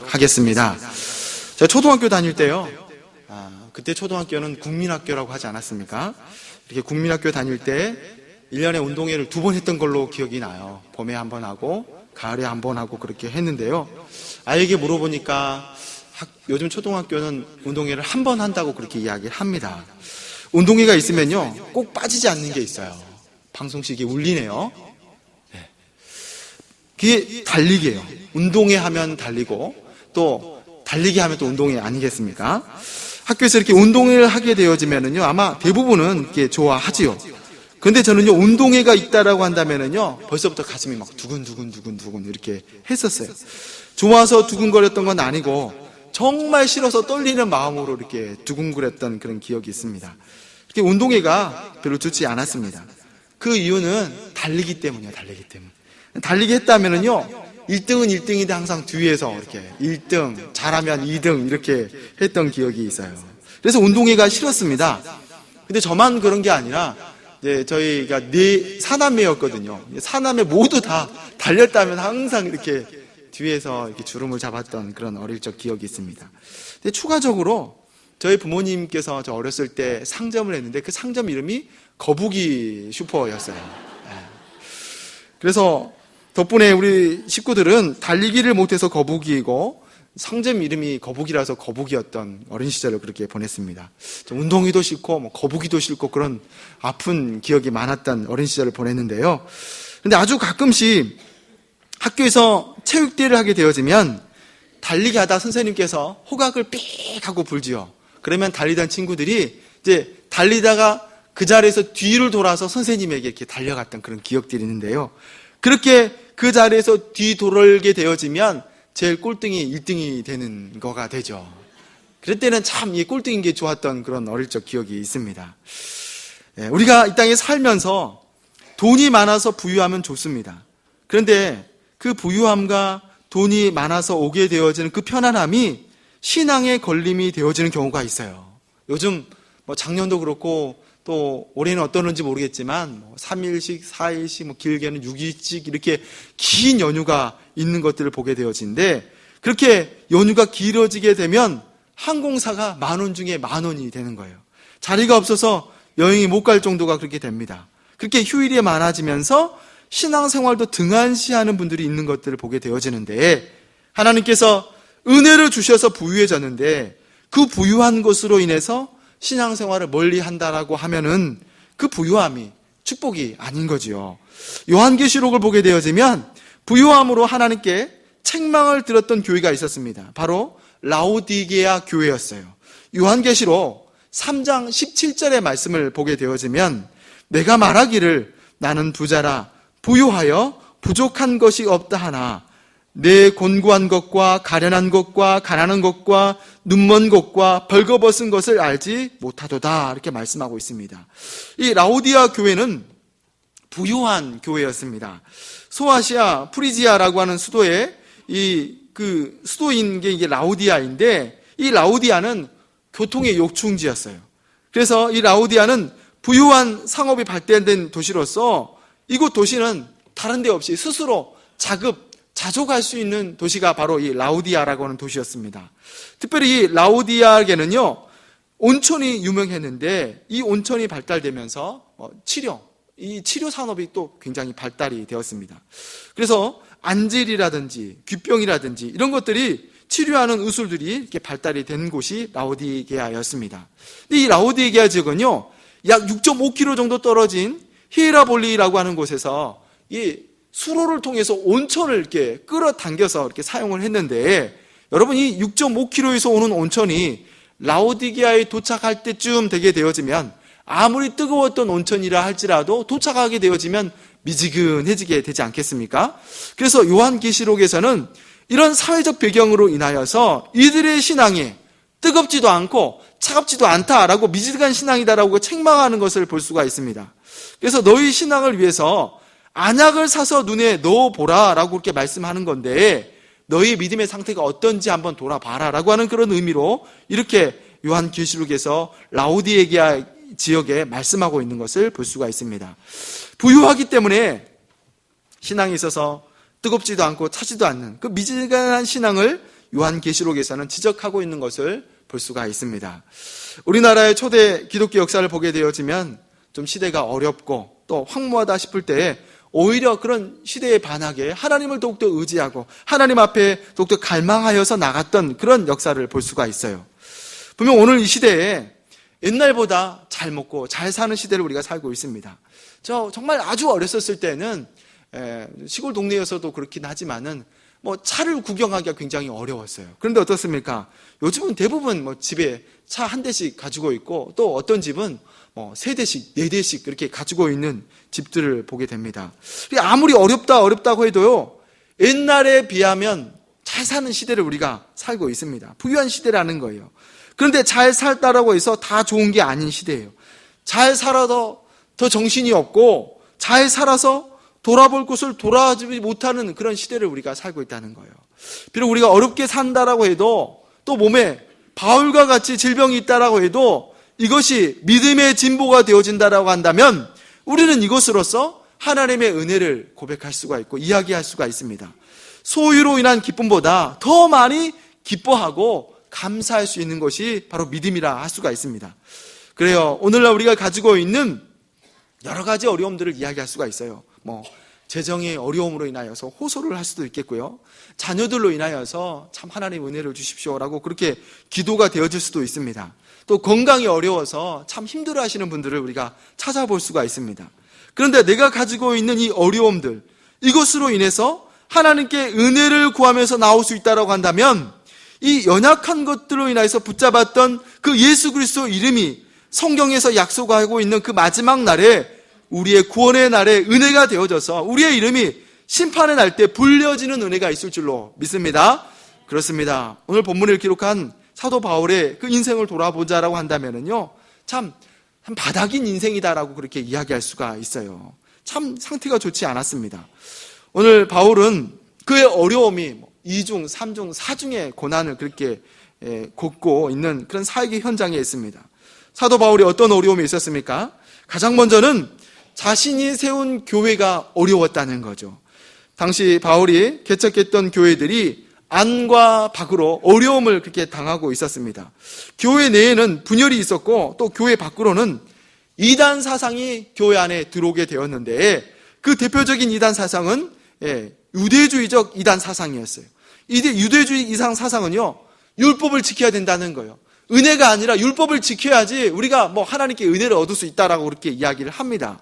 하겠습니다. 제가 초등학교 다닐 때요. 그때 초등학교는 국민학교라고 하지 않았습니까? 이렇게 국민학교 다닐 때 1년에 운동회를 2번 했던 걸로 기억이 나요. 봄에 1번 하고 가을에 1번 하고 그렇게 했는데요. 아이에게 물어보니까 요즘 초등학교는 운동회를 1번 한다고 그렇게 이야기를 합니다. 운동회가 있으면요 꼭 빠지지 않는 게 있어요. 방송식이 울리네요. 그게 달리기예요. 운동회 하면 달리고 또 달리기 하면 또 운동회 아니겠습니까? 학교에서 이렇게 운동회를 하게 되어지면은요 아마 대부분은 이렇게 좋아하지요. 그런데 저는요 운동회가 있다라고 한다면은요 벌써부터 가슴이 막 두근두근 이렇게 했었어요. 좋아서 두근거렸던 건 아니고 정말 싫어서 떨리는 마음으로 이렇게 두근거렸던 그런 기억이 있습니다. 이렇게 운동회가 별로 좋지 않았습니다. 그 이유는 달리기 때문이에요. 달리기 했다면은요 1등은 1등인데 항상 뒤에서 이렇게 1등, 잘하면 2등 이렇게 했던 기억이 있어요. 그래서 운동회가 싫었습니다. 근데 저만 그런 게 아니라 이제 저희가 4남매였거든요. 4남매 모두 다 달렸다면 항상 이렇게 뒤에서 이렇게 주름을 잡았던 그런 어릴 적 기억이 있습니다. 근데 추가적으로 저희 부모님께서 저 어렸을 때 상점을 했는데 그 상점 이름이 거북이 슈퍼였어요. 그래서 덕분에 우리 식구들은 달리기를 못해서 거북이이고 상점 이름이 거북이라서 거북이였던 어린 시절을 그렇게 보냈습니다. 운동회도 싫고 거북이도 싫고 그런 아픈 기억이 많았던 어린 시절을 보냈는데요. 그런데 아주 가끔씩 학교에서 체육대회를 하게 되어지면 달리기 하다 선생님께서 호각을 삑 하고 불지요. 그러면 달리던 친구들이 이제 달리다가 그 자리에서 뒤를 돌아서 선생님에게 이렇게 달려갔던 그런 기억들이 있는데요. 그렇게 그 자리에서 뒤돌게 되어지면 제일 꼴등이 1등이 되는 거가 되죠. 그럴 때는 참 이 꼴등인 게 좋았던 그런 어릴 적 기억이 있습니다. 우리가 이 땅에 살면서 돈이 많아서 부유하면 좋습니다. 그런데 그 부유함과 돈이 많아서 오게 되어지는 그 편안함이 신앙의 걸림이 되어지는 경우가 있어요. 요즘 작년도 그렇고 또 올해는 어떠는지 모르겠지만 3일씩, 4일씩, 길게는 6일씩 이렇게 긴 연휴가 있는 것들을 보게 되어지는데 그렇게 연휴가 길어지게 되면 항공사가 10,000원 중에 10,000원이 되는 거예요. 자리가 없어서 여행이 못 갈 정도가 그렇게 됩니다. 그렇게 휴일이 많아지면서 신앙생활도 등한시하는 분들이 있는 것들을 보게 되어지는데 하나님께서 은혜를 주셔서 부유해졌는데 그 부유한 것으로 인해서 신앙생활을 멀리 한다라고 하면은 그 부유함이 축복이 아닌 거지요. 요한계시록을 보게 되어지면 부유함으로 하나님께 책망을 들었던 교회가 있었습니다. 바로 라오디게아 교회였어요. 요한계시록 3장 17절의 말씀을 보게 되어지면 내가 말하기를 나는 부자라 부유하여 부족한 것이 없다 하나 내 곤고한 것과 가련한 것과 가난한 것과 눈먼 것과 벌거벗은 것을 알지 못하도다 이렇게 말씀하고 있습니다. 이 라오디아 교회는 부유한 교회였습니다. 소아시아 프리지아라고 하는 수도에 그 수도인 게 이게 라오디아인데 이 라오디아는 교통의 요충지였어요. 그래서 이 라오디아는 부유한 상업이 발달된 도시로서 이곳 도시는 다른 데 없이 스스로 자족할 수 있는 도시가 바로 이 라오디아라고 하는 도시였습니다. 특별히 이 라오디아에게는요 온천이 유명했는데 이 온천이 발달되면서 이 치료 산업이 또 굉장히 발달이 되었습니다. 그래서 안질이라든지 귀병이라든지 이런 것들이 치료하는 의술들이 이렇게 발달이 된 곳이 라오디게아였습니다. 근데 이 라오디게아 지역은요 약 6.5km 정도 떨어진 히에라볼리라고 하는 곳에서 이 수로를 통해서 온천을 이렇게 끌어당겨서 이렇게 사용을 했는데 여러분 이 6.5km에서 오는 온천이 라오디게아에 도착할 때쯤 되게 되어지면 아무리 뜨거웠던 온천이라 할지라도 도착하게 되어지면 미지근해지게 되지 않겠습니까? 그래서 요한계시록에서는 이런 사회적 배경으로 인하여서 이들의 신앙이 뜨겁지도 않고 차갑지도 않다라고 미지근한 신앙이다라고 책망하는 것을 볼 수가 있습니다. 그래서 너희 신앙을 위해서 안약을 사서 눈에 넣어보라 라고 그렇게 말씀하는 건데 너희 믿음의 상태가 어떤지 한번 돌아봐라 라고 하는 그런 의미로 이렇게 요한계시록에서 라오디게아 지역에 말씀하고 있는 것을 볼 수가 있습니다. 부유하기 때문에 신앙에 있어서 뜨겁지도 않고 차지도 않는 그 미지근한 신앙을 요한계시록에서는 지적하고 있는 것을 볼 수가 있습니다. 우리나라의 초대 기독교 역사를 보게 되어지면 좀 시대가 어렵고 또 황무하다 싶을 때에 오히려 그런 시대에 반하게 하나님을 더욱더 의지하고 하나님 앞에 더욱더 갈망하여서 나갔던 그런 역사를 볼 수가 있어요. 분명 오늘 이 시대에 옛날보다 잘 먹고 잘 사는 시대를 우리가 살고 있습니다. 저 정말 아주 어렸었을 때는 시골 동네여서도 그렇긴 하지만은 차를 구경하기가 굉장히 어려웠어요. 그런데 어떻습니까? 요즘은 대부분 집에 차 한 대씩 가지고 있고 또 어떤 집은 3대씩, 4대씩 그렇게 가지고 있는 집들을 보게 됩니다. 아무리 어렵다고 해도요, 옛날에 비하면 잘 사는 시대를 우리가 살고 있습니다. 부유한 시대라는 거예요. 그런데 잘 살다라고 해서 다 좋은 게 아닌 시대예요. 잘 살아도 더 정신이 없고 잘 살아서 돌아볼 곳을 돌아보지 못하는 그런 시대를 우리가 살고 있다는 거예요. 비록 우리가 어렵게 산다라고 해도 또 몸에 바울과 같이 질병이 있다라고 해도 이것이 믿음의 진보가 되어진다라고 한다면 우리는 이것으로서 하나님의 은혜를 고백할 수가 있고 이야기할 수가 있습니다. 소유로 인한 기쁨보다 더 많이 기뻐하고 감사할 수 있는 것이 바로 믿음이라 할 수가 있습니다. 그래요. 오늘날 우리가 가지고 있는 여러 가지 어려움들을 이야기할 수가 있어요. 재정의 어려움으로 인하여서 호소를 할 수도 있겠고요. 자녀들로 인하여서 참 하나님 은혜를 주십시오라고 그렇게 기도가 되어질 수도 있습니다. 또 건강이 어려워서 참 힘들어 하시는 분들을 우리가 찾아볼 수가 있습니다. 그런데 내가 가지고 있는 이 어려움들, 이것으로 인해서 하나님께 은혜를 구하면서 나올 수 있다고 한다면 이 연약한 것들로 인해서 붙잡았던 그 예수 그리스도 이름이 성경에서 약속하고 있는 그 마지막 날에 우리의 구원의 날에 은혜가 되어져서 우리의 이름이 심판의 날 때 불려지는 은혜가 있을 줄로 믿습니다. 그렇습니다. 오늘 본문을 기록한 사도 바울의 그 인생을 돌아보자라고 한다면은요, 참 바닥인 인생이다라고 그렇게 이야기할 수가 있어요. 참 상태가 좋지 않았습니다. 오늘 바울은 그의 어려움이 2중, 3중, 4중의 고난을 그렇게 겪고 있는 그런 사역의 현장에 있습니다. 사도 바울이 어떤 어려움이 있었습니까? 가장 먼저는 자신이 세운 교회가 어려웠다는 거죠. 당시 바울이 개척했던 교회들이 안과 밖으로 어려움을 그렇게 당하고 있었습니다. 교회 내에는 분열이 있었고 또 교회 밖으로는 이단 사상이 교회 안에 들어오게 되었는데 그 대표적인 이단 사상은 유대주의적 이단 사상이었어요. 이 유대주의 이상 사상은요, 율법을 지켜야 된다는 거예요. 은혜가 아니라 율법을 지켜야지 우리가 하나님께 은혜를 얻을 수 있다라고 그렇게 이야기를 합니다.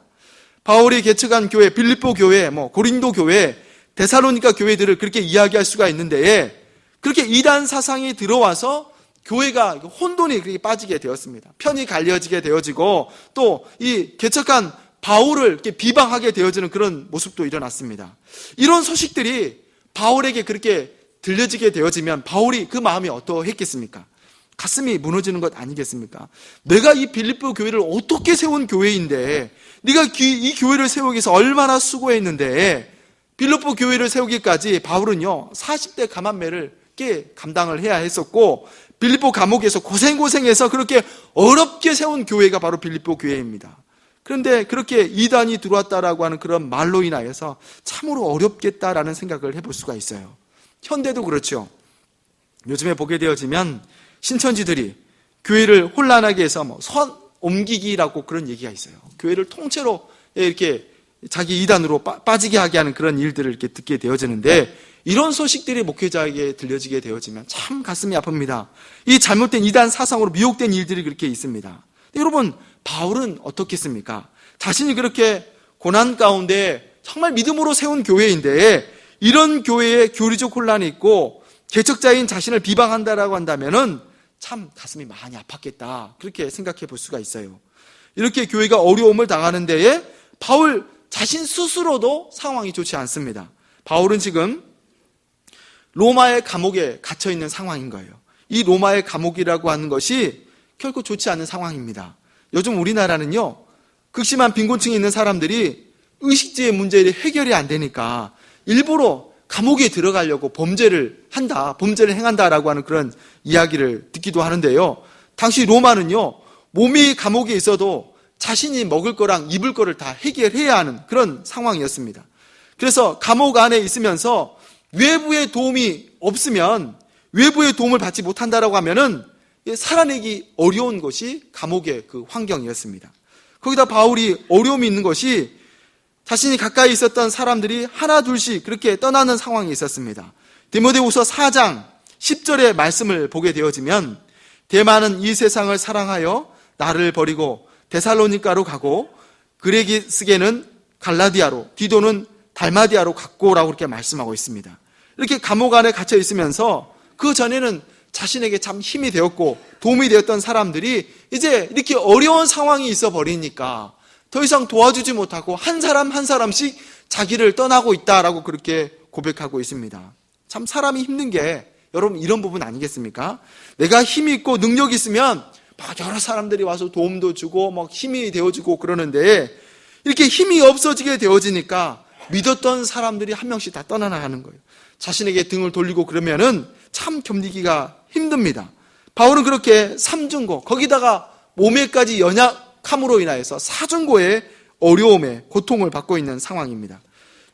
바울이 개척한 교회, 빌립보 교회, 고린도 교회, 데살로니가 교회들을 그렇게 이야기할 수가 있는데 그렇게 이단 사상이 들어와서 교회가 혼돈이 그렇게 빠지게 되었습니다. 편이 갈려지게 되어지고 또 이 개척한 바울을 이렇게 비방하게 되어지는 그런 모습도 일어났습니다. 이런 소식들이 바울에게 그렇게 들려지게 되어지면 바울이 그 마음이 어떠했겠습니까? 가슴이 무너지는 것 아니겠습니까? 내가 이 빌립보 교회를 어떻게 세운 교회인데 네가 이 교회를 세우기 위해서 얼마나 수고했는데 빌립보 교회를 세우기까지 바울은요 40대 가만매를 꽤 감당을 해야 했었고 빌립보 감옥에서 고생해서 그렇게 어렵게 세운 교회가 바로 빌립보 교회입니다. 그런데 그렇게 이단이 들어왔다라고 하는 그런 말로 인하여서 참으로 어렵겠다라는 생각을 해볼 수가 있어요. 현대도 그렇죠. 요즘에 보게 되어지면 신천지들이 교회를 혼란하게 해서 선 옮기기라고 그런 얘기가 있어요. 교회를 통째로 이렇게 자기 이단으로 빠지게 하게 하는 그런 일들을 이렇게 듣게 되어지는데 이런 소식들이 목회자에게 들려지게 되어지면 참 가슴이 아픕니다. 이 잘못된 이단 사상으로 미혹된 일들이 그렇게 있습니다. 여러분, 바울은 어떻겠습니까? 자신이 그렇게 고난 가운데 정말 믿음으로 세운 교회인데 이런 교회에 교리적 혼란이 있고 개척자인 자신을 비방한다라고 한다면은 참 가슴이 많이 아팠겠다 그렇게 생각해 볼 수가 있어요. 이렇게 교회가 어려움을 당하는 데에 바울 자신 스스로도 상황이 좋지 않습니다. 바울은 지금 로마의 감옥에 갇혀 있는 상황인 거예요. 이 로마의 감옥이라고 하는 것이 결코 좋지 않은 상황입니다. 요즘 우리나라는요, 극심한 빈곤층이 있는 사람들이 의식주의 문제를 해결이 안 되니까 일부러 감옥에 들어가려고 범죄를 행한다라고 하는 그런 이야기를 듣기도 하는데요. 당시 로마는요, 몸이 감옥에 있어도 자신이 먹을 거랑 입을 거를 다 해결해야 하는 그런 상황이었습니다. 그래서 감옥 안에 있으면서 외부의 도움이 없으면 외부의 도움을 받지 못한다라고 하면은 살아내기 어려운 것이 감옥의 그 환경이었습니다. 거기다 바울이 어려움이 있는 것이 자신이 가까이 있었던 사람들이 하나 둘씩 그렇게 떠나는 상황이 있었습니다. 디모데후서 4장 10절의 말씀을 보게 되어지면 대만은 이 세상을 사랑하여 나를 버리고 데살로니가로 가고 그레기스게는 갈라디아로, 디도는 달마디아로 갔고라고 이렇게 말씀하고 있습니다. 이렇게 감옥 안에 갇혀 있으면서 그 전에는 자신에게 참 힘이 되었고 도움이 되었던 사람들이 이제 이렇게 어려운 상황이 있어 버리니까 더 이상 도와주지 못하고 한 사람 한 사람씩 자기를 떠나고 있다라고 그렇게 고백하고 있습니다. 참 사람이 힘든 게 여러분 이런 부분 아니겠습니까? 내가 힘이 있고 능력이 있으면 막 여러 사람들이 와서 도움도 주고 막 힘이 되어주고 그러는데 이렇게 힘이 없어지게 되어지니까 믿었던 사람들이 한 명씩 다 떠나나가는 거예요. 자신에게 등을 돌리고 그러면은 참 견디기가 힘듭니다. 바울은 그렇게 삼중고, 거기다가 몸에까지 연약함으로 인하여서 사중고의 어려움에 고통을 받고 있는 상황입니다.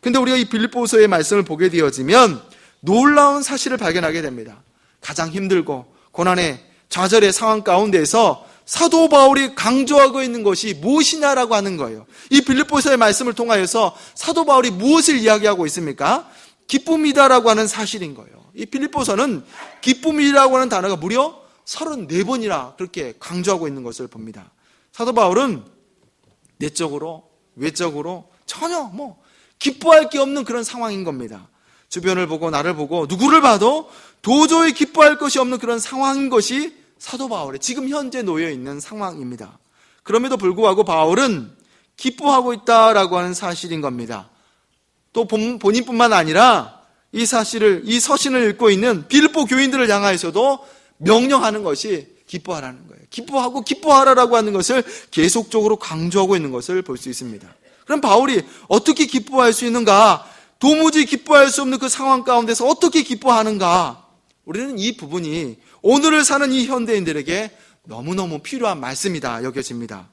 근데 우리가 이 빌립보서의 말씀을 보게 되어지면 놀라운 사실을 발견하게 됩니다. 가장 힘들고 고난의 좌절의 상황 가운데에서 사도 바울이 강조하고 있는 것이 무엇이냐라고 하는 거예요. 이 빌립보서의 말씀을 통하여서 사도 바울이 무엇을 이야기하고 있습니까? 기쁨이다라고 하는 사실인 거예요. 이 빌립보서는 기쁨이라고 하는 단어가 무려 34번이나 그렇게 강조하고 있는 것을 봅니다. 사도 바울은 내적으로 외적으로 전혀 기뻐할 게 없는 그런 상황인 겁니다. 주변을 보고 나를 보고 누구를 봐도 도저히 기뻐할 것이 없는 그런 상황인 것이 사도 바울의 지금 현재 놓여 있는 상황입니다. 그럼에도 불구하고 바울은 기뻐하고 있다라고 하는 사실인 겁니다. 또 본인뿐만 아니라 이 사실을, 이 서신을 읽고 있는 빌립보 교인들을 향하여서도 명령하는 것이 기뻐하라는 거예요. 기뻐하고 기뻐하라라고 하는 것을 계속적으로 강조하고 있는 것을 볼 수 있습니다. 그럼 바울이 어떻게 기뻐할 수 있는가? 도무지 기뻐할 수 없는 그 상황 가운데서 어떻게 기뻐하는가? 우리는 이 부분이 오늘을 사는 이 현대인들에게 너무너무 필요한 말씀이다 여겨집니다.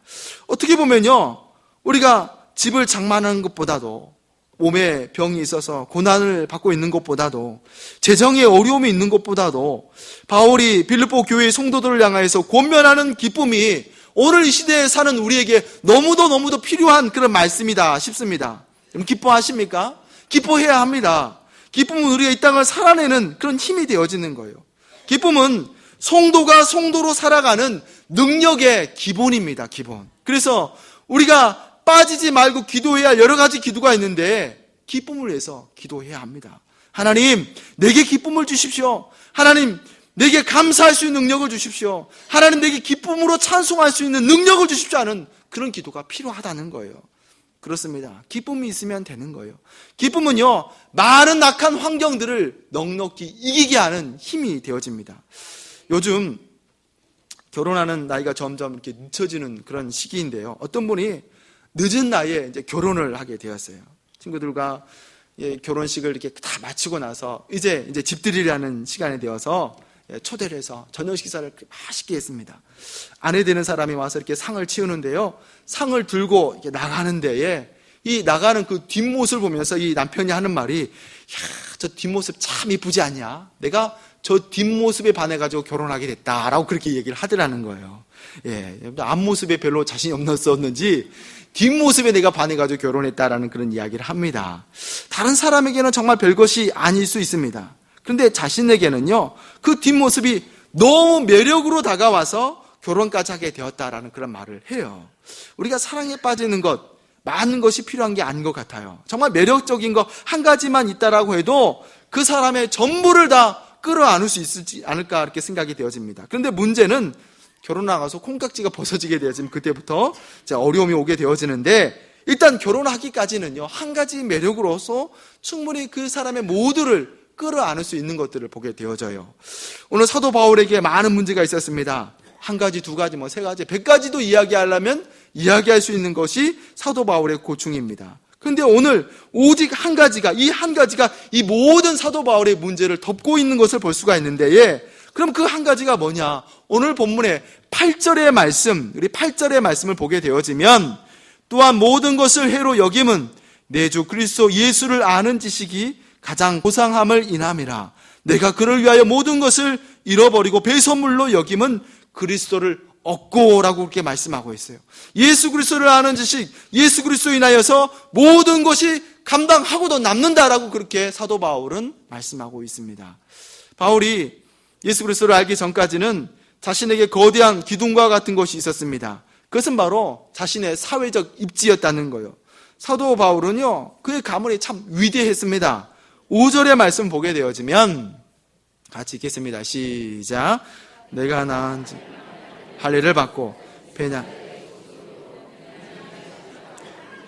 어떻게 보면요, 우리가 집을 장만하는 것보다도, 몸에 병이 있어서 고난을 받고 있는 것보다도, 재정에 어려움이 있는 것보다도 바울이 빌립보 교회 성도들을 향해서 권면하는 기쁨이 오늘 이 시대에 사는 우리에게 너무도 필요한 그런 말씀이다 싶습니다. 여러분 기뻐하십니까? 기뻐해야 합니다. 기쁨은 우리가 이 땅을 살아내는 그런 힘이 되어지는 거예요. 기쁨은 성도가 성도로 살아가는 능력의 기본입니다. 기본. 그래서 우리가 빠지지 말고 기도해야 할 여러 가지 기도가 있는데 기쁨을 위해서 기도해야 합니다. 하나님, 내게 기쁨을 주십시오. 하나님, 내게 감사할 수 있는 능력을 주십시오. 하나님, 내게 기쁨으로 찬송할 수 있는 능력을 주십시오 하는 그런 기도가 필요하다는 거예요. 그렇습니다. 기쁨이 있으면 되는 거예요. 기쁨은요, 많은 악한 환경들을 넉넉히 이기게 하는 힘이 되어집니다. 요즘 결혼하는 나이가 점점 이렇게 늦춰지는 그런 시기인데요. 어떤 분이 늦은 나이에 이제 결혼을 하게 되었어요. 친구들과 결혼식을 이렇게 다 마치고 나서 이제 집들이라는 시간이 되어서 초대를 해서 저녁 식사를 맛있게 했습니다. 아내 되는 사람이 와서 이렇게 상을 치우는데요. 상을 들고 이렇게 나가는 데에 이 나가는 그 뒷모습을 보면서 이 남편이 하는 말이, 야, 저 뒷모습 참 이쁘지 않냐? 내가 저 뒷모습에 반해가지고 결혼하게 됐다라고 그렇게 얘기를 하더라는 거예요. 앞모습에 별로 자신이 없었는지 뒷모습에 내가 반해가지고 결혼했다라는 그런 이야기를 합니다. 다른 사람에게는 정말 별것이 아닐 수 있습니다. 그런데 자신에게는요, 그 뒷모습이 너무 매력으로 다가와서 결혼까지 하게 되었다라는 그런 말을 해요. 우리가 사랑에 빠지는 것, 많은 것이 필요한 게 아닌 것 같아요. 정말 매력적인 것 한 가지만 있다라고 해도 그 사람의 전부를 다 끌어안을 수 있지 않을까 이렇게 생각이 되어집니다. 그런데 문제는 결혼 나가서 콩깍지가 벗어지게 되어지면 그때부터 어려움이 오게 되어지는데, 일단 결혼하기까지는요, 한 가지 매력으로서 충분히 그 사람의 모두를 끌어안을 수 있는 것들을 보게 되어져요. 오늘 사도 바울에게 많은 문제가 있었습니다. 한 가지, 두 가지, 세 가지, 100가지도 이야기하려면 이야기할 수 있는 것이 사도 바울의 고충입니다. 그런데 오늘 오직 한 가지가 이 모든 사도 바울의 문제를 덮고 있는 것을 볼 수가 있는데, 그럼 그 한 가지가 뭐냐? 오늘 본문의 8절의 말씀, 우리 8절의 말씀을 보게 되어지면, 또한 모든 것을 해로 여김은 내 주 그리스도 예수를 아는 지식이 가장 고상함을 인함이라. 내가 그를 위하여 모든 것을 잃어버리고 배선물로 여김은 그리스도를 얻고라고 그렇게 말씀하고 있어요. 예수 그리스도를 아는 지식, 예수 그리스도에 인하여서 모든 것이 감당하고도 남는다라고 그렇게 사도 바울은 말씀하고 있습니다. 바울이 예수 그리스도를 알기 전까지는 자신에게 거대한 기둥과 같은 것이 있었습니다. 그것은 바로 자신의 사회적 입지였다는 거예요. 사도 바울은요, 그의 가문이 참 위대했습니다. 5절의 말씀 보게 되어지면 같이 읽겠습니다. 시작. 내가 낳은 할례를 받고 베냐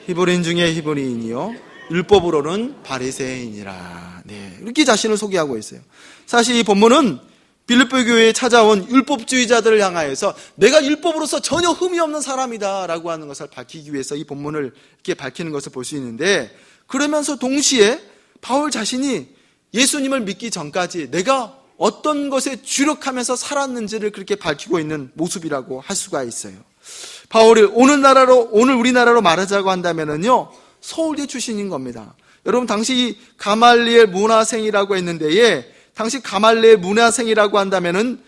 히브리인 중에 히브리인이요 율법으로는 바리새인이라. 네, 이렇게 자신을 소개하고 있어요. 사실 이 본문은 빌립보 교회에 찾아온 율법주의자들을 향하여서 내가 율법으로서 전혀 흠이 없는 사람이다 라고 하는 것을 밝히기 위해서 이 본문을 이렇게 밝히는 것을 볼 수 있는데, 그러면서 동시에 바울 자신이 예수님을 믿기 전까지 내가 어떤 것에 주력하면서 살았는지를 그렇게 밝히고 있는 모습이라고 할 수가 있어요. 바울이 오늘 우리나라로 말하자고 한다면은요, 서울대 출신인 겁니다. 여러분, 당시 가말리엘 문화생이라고 했는데, 당시 가말리엘 문화생이라고 한다면은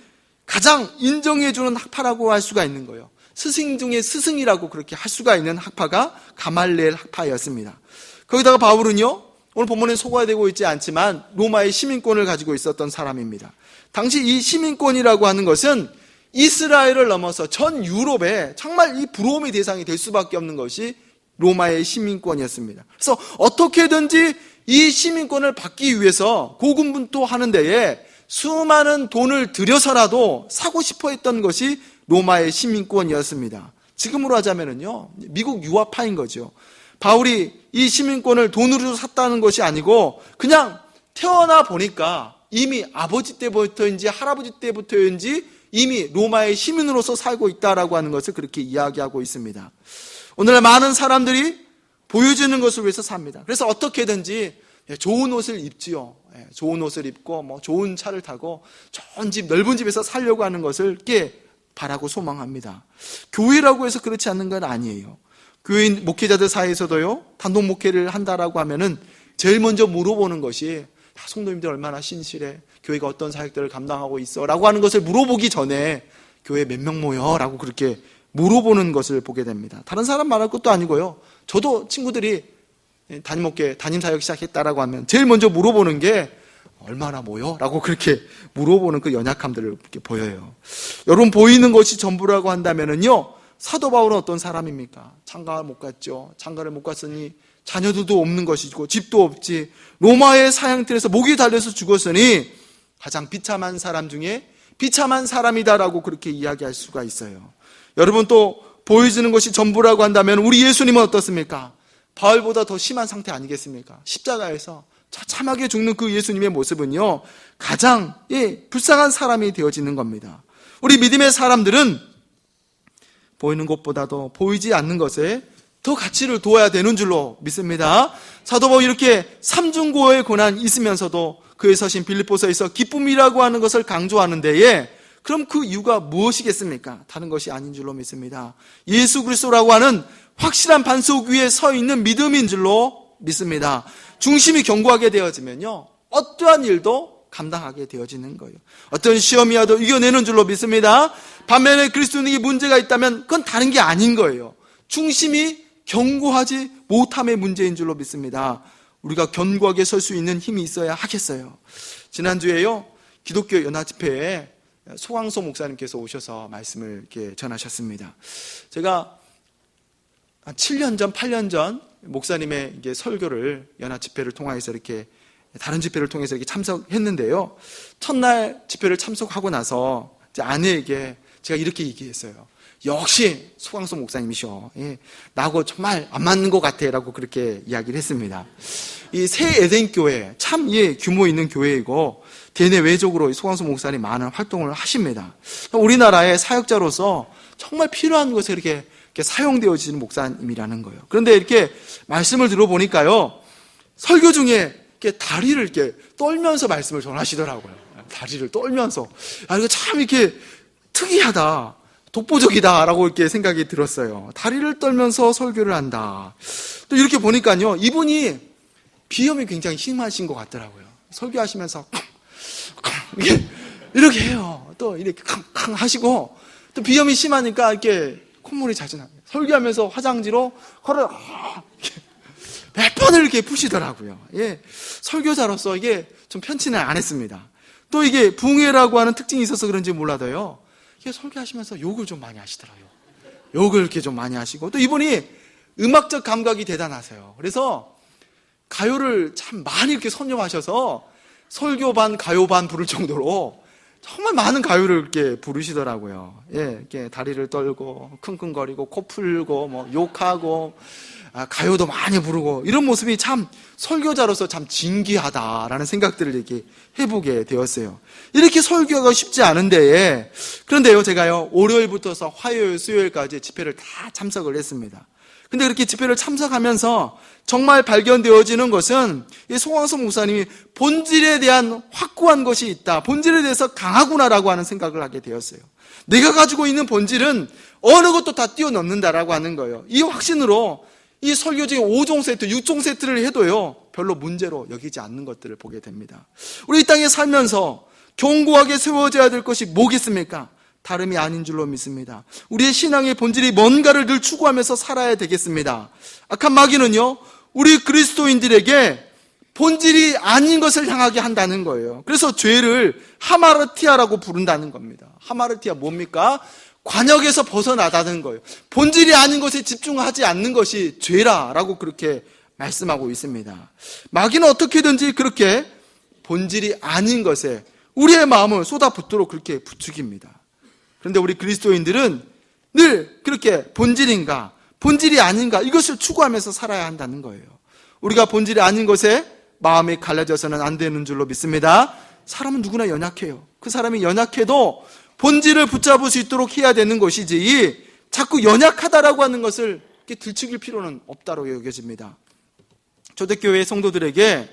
가장 인정해주는 학파라고 할 수가 있는 거예요. 스승 중에 스승이라고 그렇게 할 수가 있는 학파가 가말리엘 학파였습니다. 거기다가 바울은요, 오늘 본문에 소개되고 있지 않지만 로마의 시민권을 가지고 있었던 사람입니다. 당시 이 시민권이라고 하는 것은 이스라엘을 넘어서 전 유럽에 정말 이 부러움의 대상이 될 수밖에 없는 것이 로마의 시민권이었습니다. 그래서 어떻게든지 이 시민권을 받기 위해서 고군분투하는 데에 수많은 돈을 들여서라도 사고 싶어 했던 것이 로마의 시민권이었습니다. 지금으로 하자면요, 미국 유학파인 거죠. 바울이 이 시민권을 돈으로 샀다는 것이 아니고 그냥 태어나 보니까 이미 아버지 때부터인지 할아버지 때부터인지 이미 로마의 시민으로서 살고 있다라고 하는 것을 그렇게 이야기하고 있습니다. 오늘날 많은 사람들이 보여주는 것을 위해서 삽니다. 그래서 어떻게든지 좋은 옷을 입지요. 좋은 옷을 입고 좋은 차를 타고 좋은 집, 넓은 집에서 살려고 하는 것을 이렇게 바라고 소망합니다. 교회라고 해서 그렇지 않는 건 아니에요. 교인 목회자들 사이에서도요, 단독 목회를 한다라고 하면은 제일 먼저 물어보는 것이 성도님들 얼마나 신실해? 교회가 어떤 사역들을 감당하고 있어? 라고 하는 것을 물어보기 전에 교회 몇 명 모여? 라고 그렇게 물어보는 것을 보게 됩니다. 다른 사람 말할 것도 아니고요. 저도 친구들이 담임 목회, 담임 사역 시작했다라고 하면 제일 먼저 물어보는 게 얼마나 모여? 라고 그렇게 물어보는 그 연약함들을 이렇게 보여요. 여러분, 보이는 것이 전부라고 한다면은요, 사도 바울은 어떤 사람입니까? 장가를 못 갔죠. 장가를 못 갔으니 자녀들도 없는 것이고 집도 없지. 로마의 사형틀에서 목이 달려서 죽었으니 가장 비참한 사람 중에 비참한 사람이다라고 그렇게 이야기할 수가 있어요. 여러분, 또 보여지는 것이 전부라고 한다면 우리 예수님은 어떻습니까? 바울보다 더 심한 상태 아니겠습니까? 십자가에서 처참하게 죽는 그 예수님의 모습은요, 가장 불쌍한 사람이 되어지는 겁니다. 우리 믿음의 사람들은 보이는 것보다도 보이지 않는 것에 더 가치를 두어야 되는 줄로 믿습니다. 사도 바울이 이렇게 삼중고의 고난이 있으면서도 그의 서신 빌립보서에서 기쁨이라고 하는 것을 강조하는 데에, 그럼 그 이유가 무엇이겠습니까? 다른 것이 아닌 줄로 믿습니다. 예수 그리스도라고 하는 확실한 반석 위에 서 있는 믿음인 줄로 믿습니다. 중심이 견고하게 되어지면요, 어떠한 일도 감당하게 되어지는 거예요. 어떤 시험이 와도 이겨내는 줄로 믿습니다. 반면에 그리스도인에게 문제가 있다면 그건 다른 게 아닌 거예요. 중심이 견고하지 못함의 문제인 줄로 믿습니다. 우리가 견고하게 설 수 있는 힘이 있어야 하겠어요. 지난주에요, 기독교 연합집회에 소광소 목사님께서 오셔서 말씀을 이렇게 전하셨습니다. 제가 한 7년 전, 8년 전 목사님의 이게 설교를 연합집회를 통해서 이렇게 다른 집회를 통해서 이렇게 참석했는데요. 첫날 집회를 참석하고 나서 이제 아내에게 제가 이렇게 얘기했어요. 역시 소광소 목사님이셔. 나하고 정말 안 맞는 것 같아. 라고 그렇게 이야기를 했습니다. 이 새 에덴교회, 참 규모 있는 교회이고, 대내외적으로 소광소 목사님 많은 활동을 하십니다. 우리나라의 사역자로서 정말 필요한 것에 이렇게 사용되어지는 목사님이라는 거예요. 그런데 이렇게 말씀을 들어보니까요, 설교 중에 이렇게 다리를 이렇게 떨면서 말씀을 전하시더라고요. 다리를 떨면서. 이거 참 이렇게 특이하다, 독보적이다라고 이렇게 생각이 들었어요. 다리를 떨면서 설교를 한다. 또 이렇게 보니까요, 이분이 비염이 굉장히 심하신 것 같더라고요. 설교하시면서 이렇게 해요. 또 이렇게 캉캉 하시고, 또 비염이 심하니까 이렇게 콧물이 자주 나요. 설교하면서 화장지로 코를 몇 번을 이렇게 푸시더라고요. 예, 설교자로서 이게 좀 편치는 않았습니다. 또 이게 붕해라고 하는 특징이 있어서 그런지 몰라도요, 이게 설교하시면서 욕을 좀 많이 하시더라고요. 욕을 이렇게 좀 많이 하시고, 또 이분이 음악적 감각이 대단하세요. 그래서 가요를 참 많이 이렇게 선점하셔서 설교 반, 가요 반 부를 정도로 정말 많은 가요를 이렇게 부르시더라고요. 예, 이렇게 다리를 떨고, 킁킁거리고, 코 풀고, 뭐, 욕하고, 가요도 많이 부르고, 이런 모습이 참 설교자로서 참 진귀하다라는 생각들을 이렇게 해보게 되었어요. 이렇게 설교가 쉽지 않은데, 그런데요, 제가요, 월요일부터서 화요일, 수요일까지 집회를 다 참석을 했습니다. 근데 그렇게 집회를 참석하면서 정말 발견되어지는 것은 이 송광섭 목사님이 본질에 대한 확고한 것이 있다, 본질에 대해서 강하구나라고 하는 생각을 하게 되었어요. 내가 가지고 있는 본질은 어느 것도 다 뛰어넘는다라고 하는 거예요. 이 확신으로 이 설교 중에 5종 세트, 6종 세트를 해도요, 별로 문제로 여기지 않는 것들을 보게 됩니다. 우리 이 땅에 살면서 견고하게 세워져야 될 것이 뭐겠습니까? 다름이 아닌 줄로 믿습니다. 우리의 신앙의 본질이 뭔가를 늘 추구하면서 살아야 되겠습니다. 악한 마귀는요, 우리 그리스도인들에게 본질이 아닌 것을 향하게 한다는 거예요. 그래서 죄를 하마르티아라고 부른다는 겁니다. 하마르티아 뭡니까? 관역에서 벗어나다는 거예요. 본질이 아닌 것에 집중하지 않는 것이 죄라라고 그렇게 말씀하고 있습니다. 마귀는 어떻게든지 그렇게 본질이 아닌 것에 우리의 마음을 쏟아붓도록 그렇게 부추깁니다. 그런데 우리 그리스도인들은 늘 그렇게 본질인가, 본질이 아닌가, 이것을 추구하면서 살아야 한다는 거예요. 우리가 본질이 아닌 것에 마음이 갈라져서는 안 되는 줄로 믿습니다. 사람은 누구나 연약해요. 그 사람이 연약해도 본질을 붙잡을 수 있도록 해야 되는 것이지, 자꾸 연약하다라고 하는 것을 이렇게 들추길 필요는 없다고 여겨집니다. 초대교회 성도들에게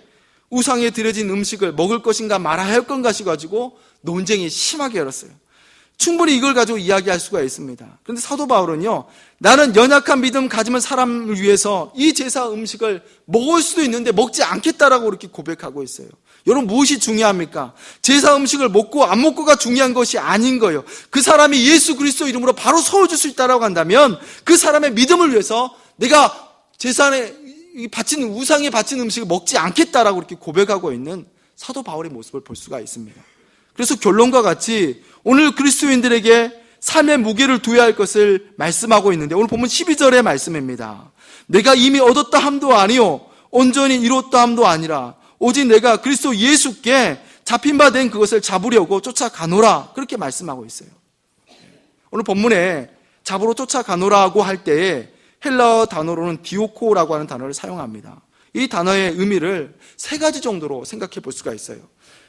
우상에 드려진 음식을 먹을 것인가 말아야 할 건가시 가지고 논쟁이 심하게 일었어요. 충분히 이걸 가지고 이야기할 수가 있습니다. 그런데 사도 바울은요, 나는 연약한 믿음 가지는 사람을 위해서 이 제사 음식을 먹을 수도 있는데 먹지 않겠다라고 이렇게 고백하고 있어요. 여러분, 무엇이 중요합니까? 제사 음식을 먹고 안 먹고가 중요한 것이 아닌 거예요. 그 사람이 예수 그리스도 이름으로 바로 세워줄 수 있다라고 한다면 그 사람의 믿음을 위해서 내가 제사에 바친 우상에 바친 음식을 먹지 않겠다라고 이렇게 고백하고 있는 사도 바울의 모습을 볼 수가 있습니다. 그래서 결론과 같이 오늘 그리스도인들에게 삶의 무게를 두어야 할 것을 말씀하고 있는데, 오늘 보면 12절의 말씀입니다. 내가 이미 얻었다 함도 아니요 온전히 이뤘다 함도 아니라 오직 내가 그리스도 예수께 잡힌 바 된 그것을 잡으려고 쫓아가노라, 그렇게 말씀하고 있어요. 오늘 본문에 잡으러 쫓아가노라고 할 때에 헬라어 단어로는 디오코라고 하는 단어를 사용합니다. 이 단어의 의미를 세 가지 정도로 생각해 볼 수가 있어요.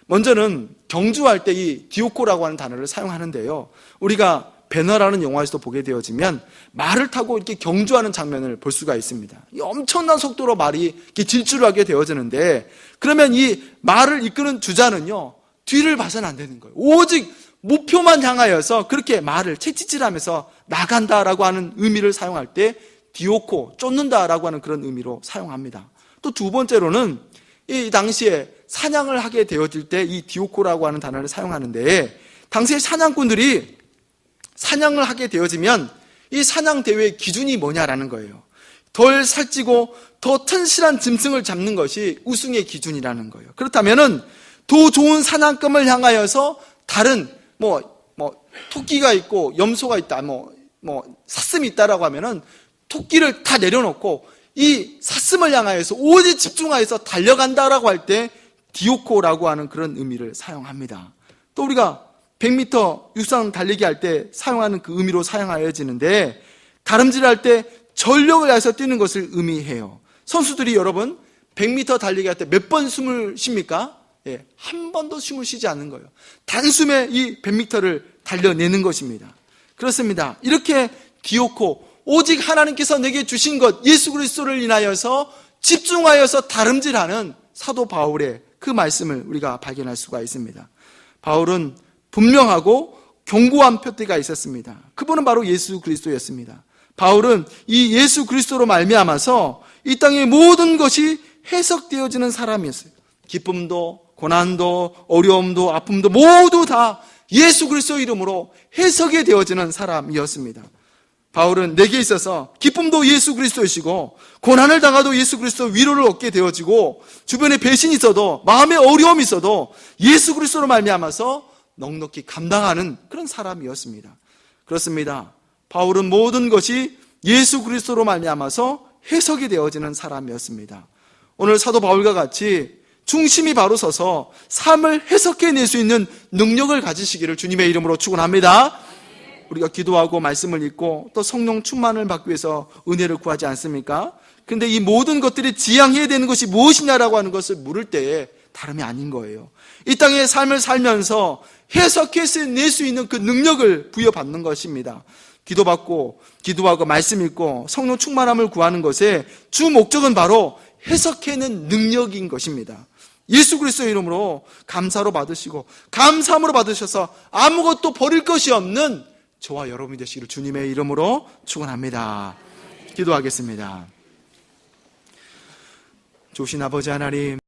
먼저는 경주할 때 이 디오코라고 하는 단어를 사용하는데요, 우리가 배너라는 영화에서도 보게 되어지면 말을 타고 이렇게 경주하는 장면을 볼 수가 있습니다. 이 엄청난 속도로 말이 이렇게 질주를 하게 되어지는데, 그러면 이 말을 이끄는 주자는요, 뒤를 봐서는 안 되는 거예요. 오직 목표만 향하여서 그렇게 말을 채찍질하면서 나간다라고 하는 의미를 사용할 때 디오코, 쫓는다라고 하는 그런 의미로 사용합니다. 또 두 번째로는 이 당시에 사냥을 하게 되어질 때 이 디오코라고 하는 단어를 사용하는데, 당시에 사냥꾼들이 사냥을 하게 되어지면 이 사냥 대회의 기준이 뭐냐라는 거예요. 덜 살찌고 더 튼실한 짐승을 잡는 것이 우승의 기준이라는 거예요. 그렇다면은 더 좋은 사냥감을 향하여서 다른 토끼가 있고 염소가 있다, 사슴이 있다라고 하면은 토끼를 다 내려놓고 이 사슴을 향하여서 오직 집중하여서 달려간다라고 할 때 디오코라고 하는 그런 의미를 사용합니다. 또 우리가 100m 육상 달리기 할 때 사용하는 그 의미로 사용하여지는데, 다름질할 때 전력을 다해서 뛰는 것을 의미해요. 선수들이 여러분 100m 달리기 할 때 몇 번 숨을 쉽니까? 예, 한 번도 숨을 쉬지 않는 거예요. 단숨에 이 100m를 달려내는 것입니다. 그렇습니다. 이렇게 디오코, 오직 하나님께서 내게 주신 것 예수 그리스도를 인하여서 집중하여서 다름질하는 사도 바울의 그 말씀을 우리가 발견할 수가 있습니다. 바울은 분명하고 견고한 표대가 있었습니다. 그분은 바로 예수 그리스도였습니다. 바울은 이 예수 그리스도로 말미암아서 이 땅의 모든 것이 해석되어지는 사람이었어요. 기쁨도 고난도, 어려움도, 아픔도 모두 다 예수 그리스도 이름으로 해석이 되어지는 사람이었습니다. 바울은 내게 있어서 기쁨도 예수 그리스도이시고 고난을 당하도 예수 그리스도 위로를 얻게 되어지고 주변에 배신이 있어도 마음에 어려움이 있어도 예수 그리스도로 말미암아서 넉넉히 감당하는 그런 사람이었습니다. 그렇습니다. 바울은 모든 것이 예수 그리스도로 말미암아서 해석이 되어지는 사람이었습니다. 오늘 사도 바울과 같이 중심이 바로 서서 삶을 해석해낼 수 있는 능력을 가지시기를 주님의 이름으로 축원합니다. 우리가 기도하고 말씀을 읽고 또 성령 충만을 받기 위해서 은혜를 구하지 않습니까? 그런데 이 모든 것들이 지향해야 되는 것이 무엇이냐라고 하는 것을 물을 때에 다름이 아닌 거예요. 이 땅의 삶을 살면서 해석해낼 수 있는 그 능력을 부여받는 것입니다. 기도하고 말씀 읽고 성령 충만함을 구하는 것의 주 목적은 바로 해석해낸 능력인 것입니다. 예수 그리스도의 이름으로 감사로 받으시고 감사함으로 받으셔서 아무것도 버릴 것이 없는 저와 여러분이 되시기를 주님의 이름으로 축원합니다. 기도하겠습니다. 좋으신 아버지 하나님,